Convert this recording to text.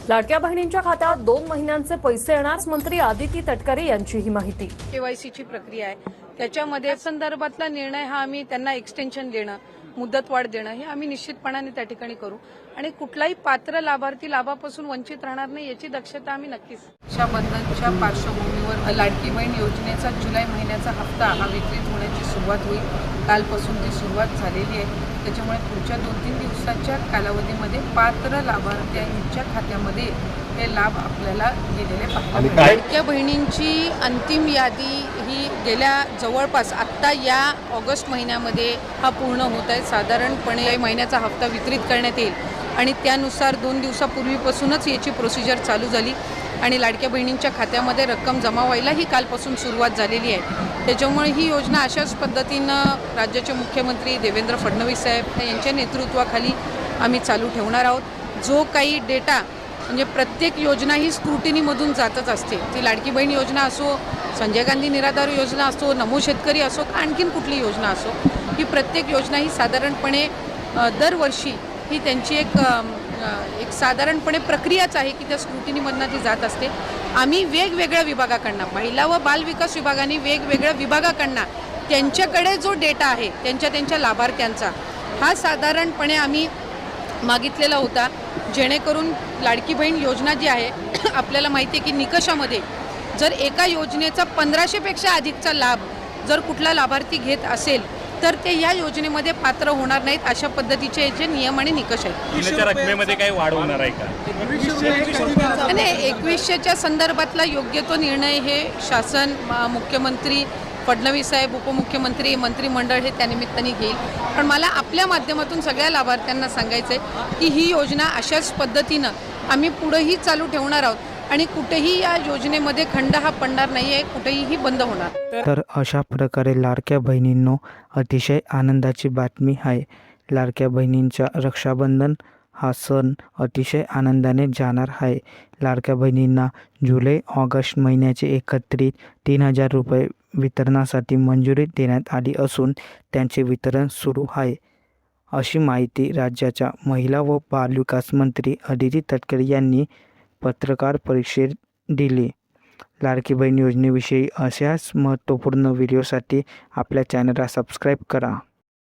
लाडक्या बहिणींच्या खात्यात 2 महिन्यांचे पैसे येणार, मंत्री आदिती तटकरे यांची ही माहिती। केवायसीची प्रक्रिया आहे, त्याच्यामध्ये संदर्भातला निर्णय हा आम्ही त्यांना एक्सटेन्शन देणं, मुदतवाढ देणं हे आम्ही निश्चितपणाने त्या ठिकाणी करू आणि कुठलाही पात्र लाभार्थी लाभापासून वंचित राहणार नाही याची दक्षता आम्ही नक्कीच। रक्षाबंधनच्या पार्श्वभूमीवर लाडकी बहीण योजनेचा जुलै महिन्याचा हप्ता हा वितरित होण्याची सुरुवात होईल। कालपासून ती सुरुवात झालेली आहे, त्याच्यामुळे पुढच्या 2-3 दिवसाच्या कालावधीमध्ये पात्र लाभार्थ्यांच्या खात्यामध्ये हे लाभ आपल्याला गेलेले पाहायला मिळतील। लाडक्या बहिणींची अंतिम यादी ही गेल्या जवळपास आत्ता या ऑगस्ट महिन्यामध्ये हा पूर्ण होत आहे। साधारणपणे या महिन्याचा हप्ता वितरित करण्यात येईल आणि त्यानुसार 2 दिवसापूर्वीपासूनच याची प्रोसिजर चालू झाली आणि लाडक्या बहिणींच्या खात्यामध्ये रक्कम जमा व्हायला ही कालपासून सुरुवात झालेली आहे। त्याच्यामुळे ही योजना अशाच पद्धतीनं राज्याचे मुख्यमंत्री देवेंद्र फडणवीस साहेब यांच्या नेतृत्वाखाली आम्ही चालू ठेवणार आहोत। जो काही डेटा म्हणजे प्रत्येक योजना ही स्क्रुटिनीमधून जातच असते, ती लाडकी बहीण योजना असो, संजय गांधी निराधार योजना असो, नमो शेतकरी असो, आणखीन कुठली योजना असो, ही प्रत्येक योजना ही साधारणपणे दरवर्षी ही त्यांची एक साधारणपणे प्रक्रियाच आहे की त्या स्क्रुटिनीमधनं ती जात असते। आम्ही वेगवेगळ्या विभागाकडनं, महिला व बाल विकास विभागाने वेगवेगळ्या विभागाकडनं त्यांच्याकडे जो डेटा आहे त्यांच्या लाभार्थ्यांचा हा साधारणपणे आम्ही मागितलेला होता, जेणेकरून लाडकी बहीण योजना जी आहे आपल्याला माहिती आहे की निकषामध्ये जर एका योजनेचा 1500 पेक्षा अधिकचा लाभ जर कुठला लाभार्थी घेत असेल तर ते या योजनेमध्ये पात्र होणार नाहीत, अशा पद्धतीचे जे नियम आणि निकष आहेत। रकमेमध्ये काही वाढ होणार आहे का? नाही, 2100च्या संदर्भातला योग्य तो निर्णय हे शासन, मुख्यमंत्री फडणवीस साहेब, उपमुख्यमंत्री, मंत्रिमंडळ हे त्यानिमित्ताने घेईल। पण मला आपल्या माध्यमातून सगळ्या लाभार्थ्यांना सांगायचं आहे की ही योजना अशाच पद्धतीनं आम्ही पुढेही चालू ठेवणार आहोत आणि कुठेही या योजनेमध्ये खंड हा पडणार नाही आहे, कुठेही ही बंद होणार। तर अशा प्रकारे लाडक्या बहिणींनो अतिशय आनंदाची बातमी आहे। लाडक्या बहिणींचा रक्षाबंधन हा सण अतिशय आनंदाने जाणार आहे। लाडक्या बहिणींना जुलै ऑगस्ट महिन्याचे एकत्रित 3000 रुपये वितरणासाठी मंजुरी देण्यात आली असून त्यांचे वितरण सुरू आहे, अशी माहिती राज्याच्या महिला व बालविकास मंत्री आदिती तटकरे यांनी पत्रकार परिषदेत दिली। लाडकी बहीण योजनेविषयी अशाच महत्त्वपूर्ण व्हिडिओसाठी आपल्या चॅनलला सबस्क्राईब करा।